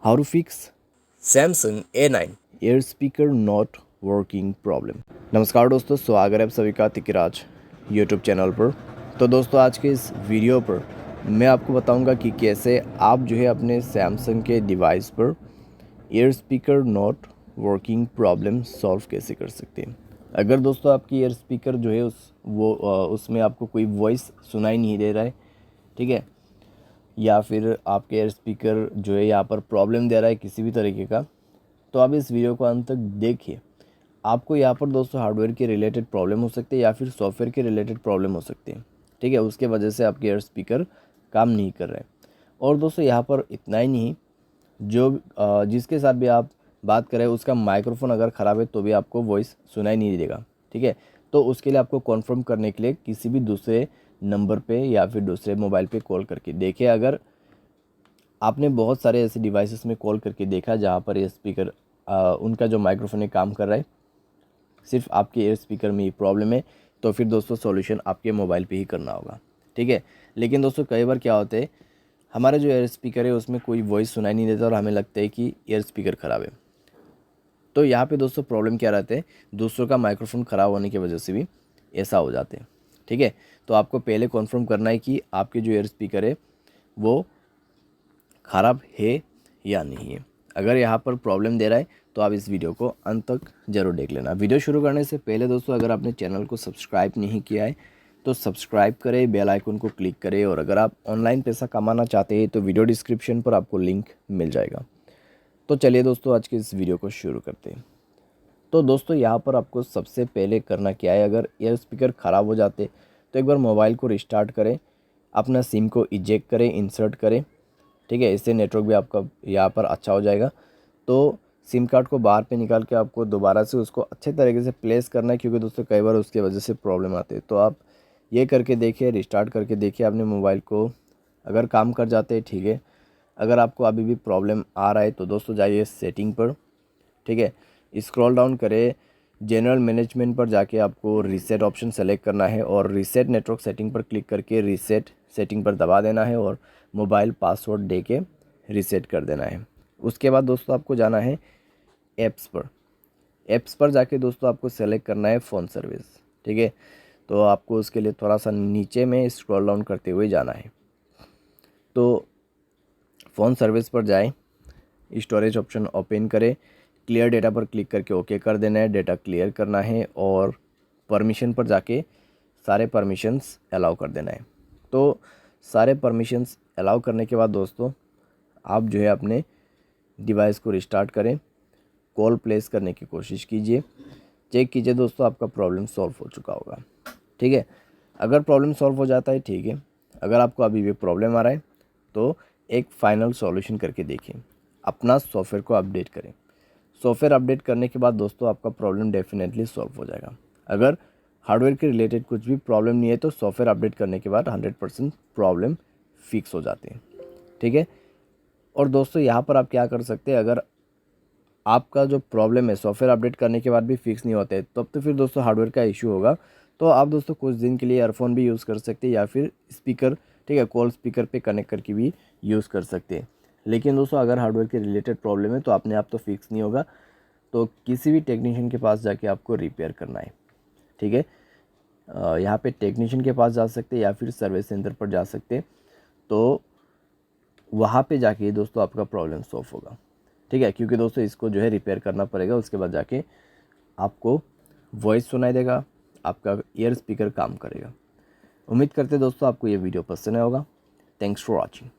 How to fix Samsung A9। Air speaker not working problem. नमस्कार दोस्तों, स्वागत है आप सभी का तिकिराज यूट्यूब चैनल पर। तो दोस्तों, आज के इस वीडियो पर मैं आपको बताऊंगा कि कैसे आप जो है अपने सैमसंग के डिवाइस पर air speaker not working problem solve कैसे कर सकते हैं। अगर दोस्तों आपकी एयर स्पीकर जो है उसमें आपको कोई वॉइस सुनाई नहीं दे रहा है, ठीक है, या फिर आपके एयर स्पीकर जो है यहाँ पर प्रॉब्लम दे रहा है किसी भी तरीके का, तो आप इस वीडियो को अंत तक देखिए। आपको यहाँ पर दोस्तों हार्डवेयर के रिलेटेड प्रॉब्लम हो सकती है या फिर सॉफ्टवेयर के रिलेटेड प्रॉब्लम हो सकती है, ठीक है। उसके वजह से आपके एयर स्पीकर काम नहीं कर रहे हैं। और दोस्तों यहाँ पर इतना ही नहीं, जो जिसके साथ भी आप बात करें उसका माइक्रोफोन अगर ख़राब है तो भी आपको वॉइस सुनाई नहीं देगा, ठीक है। तो उसके लिए आपको कॉन्फर्म करने के लिए किसी भी दूसरे नंबर पे या फिर दूसरे मोबाइल पे कॉल करके देखिए। अगर आपने बहुत सारे ऐसे डिवाइसेस में कॉल करके देखा जहाँ पर ये स्पीकर उनका जो माइक्रोफोन है काम कर रहा है, सिर्फ आपके एयर स्पीकर में ही प्रॉब्लम है, तो फिर दोस्तों सॉल्यूशन आपके मोबाइल पे ही करना होगा, ठीक है। लेकिन दोस्तों कई बार क्या होता है, हमारा जो एयर स्पीकर है उसमें कोई वॉइस सुनाई नहीं देता और हमें लगता है कि एयर स्पीकर ख़राब है। तो यहाँ पे दोस्तों प्रॉब्लम क्या रहता है, दूसरों का माइक्रोफोन ख़राब होने की वजह से भी ऐसा हो जाते हैं, ठीक है। तो आपको पहले कन्फर्म करना है कि आपके जो एयर स्पीकर है वो ख़राब है या नहीं है। अगर यहाँ पर प्रॉब्लम दे रहा है तो आप इस वीडियो को अंत तक ज़रूर देख लेना। वीडियो शुरू करने से पहले दोस्तों, अगर आपने चैनल को सब्सक्राइब नहीं किया है तो सब्सक्राइब करें, बेल आइकन को क्लिक करें, और अगर आप ऑनलाइन पैसा कमाना चाहते हैं तो वीडियो डिस्क्रिप्शन पर आपको लिंक मिल जाएगा। तो चलिए दोस्तों, आज के इस वीडियो को शुरू करते हैं। तो दोस्तों यहाँ पर आपको सबसे पहले करना क्या है, अगर एयर स्पीकर ख़राब हो जाते तो एक बार मोबाइल को रिस्टार्ट करें, अपना सिम को इजेक्ट करें, इंसर्ट करें, ठीक है। इससे नेटवर्क भी आपका यहाँ पर अच्छा हो जाएगा। तो सिम कार्ड को बाहर पे निकाल के आपको दोबारा से उसको अच्छे तरीके से प्लेस करना है, क्योंकि दोस्तों कई बार उसकी वजह से प्रॉब्लम आती है। तो आप ये करके देखिए, रिस्टार्ट करके देखिए अपने मोबाइल को, अगर काम कर जाते हैं ठीक है। अगर आपको अभी भी प्रॉब्लम आ रहा है तो दोस्तों जाइए सेटिंग पर, ठीक है, स्क्रॉल डाउन करें, जनरल मैनेजमेंट पर जाके आपको रीसेट ऑप्शन सेलेक्ट करना है और रीसेट नेटवर्क सेटिंग पर क्लिक करके रीसेट सेटिंग पर दबा देना है और मोबाइल पासवर्ड दे के रीसेट कर देना है। उसके बाद दोस्तों आपको जाना है ऐप्स पर। ऐप्स पर जाके दोस्तों आपको सेलेक्ट करना है फ़ोन सर्विस, ठीक है। तो आपको उसके लिए थोड़ा सा नीचे में स्क्रॉल डाउन करते हुए जाना है। तो फ़ोन सर्विस पर जाएं, स्टोरेज ऑप्शन ओपन करें, क्लियर डेटा पर क्लिक करके ओके कर देना है, डेटा क्लियर करना है और परमिशन पर जाके सारे परमिशंस अलाउ कर देना है। तो सारे परमिशंस अलाउ करने के बाद दोस्तों आप जो है अपने डिवाइस को रिस्टार्ट करें, कॉल प्लेस करने की कोशिश कीजिए, चेक कीजिए दोस्तों आपका प्रॉब्लम सॉल्व हो चुका होगा, ठीक है। अगर प्रॉब्लम सॉल्व हो जाता है ठीक है, अगर आपको अभी भी प्रॉब्लम आ रहा है तो एक फाइनल सॉल्यूशन करके देखिए, अपना सॉफ्टवेयर को अपडेट करें। सॉफ्टवेयर अपडेट करने के बाद दोस्तों आपका प्रॉब्लम डेफिनेटली सॉल्व हो जाएगा। अगर हार्डवेयर के रिलेटेड कुछ भी प्रॉब्लम नहीं है तो सॉफ्टवेयर अपडेट करने के बाद 100% प्रॉब्लम फिक्स हो जाती है, ठीक है। और दोस्तों यहाँ पर आप क्या कर सकते हैं, अगर आपका जो प्रॉब्लम है सॉफ्टवेयर अपडेट करने के बाद भी फिक्स नहीं होता है तब तो फिर दोस्तों हार्डवेयर का इशू होगा। तो आप दोस्तों कुछ दिन के लिए ईयरफोन भी यूज़ कर सकते हैं या फिर स्पीकर, ठीक है, कॉल स्पीकर पे कनेक्ट करके भी यूज़ कर सकते हैं। लेकिन दोस्तों अगर हार्डवेयर के रिलेटेड प्रॉब्लम है तो अपने आप तो फिक्स नहीं होगा, तो किसी भी टेक्नीशियन के पास जाके आपको रिपेयर करना है, ठीक है। यहाँ पे टेक्नीशियन के पास जा सकते हैं या फिर सर्विस सेंटर पर जा सकते हैं। तो वहाँ पे जाके दोस्तों आपका प्रॉब्लम सॉल्व होगा, ठीक है, क्योंकि दोस्तों इसको जो है रिपेयर करना पड़ेगा। उसके बाद जाके आपको वॉइस सुनाई देगा, आपका ईयर स्पीकर काम करेगा। उम्मीद करते दोस्तों आपको ये वीडियो पसंद आया होगा। Thanks for watching.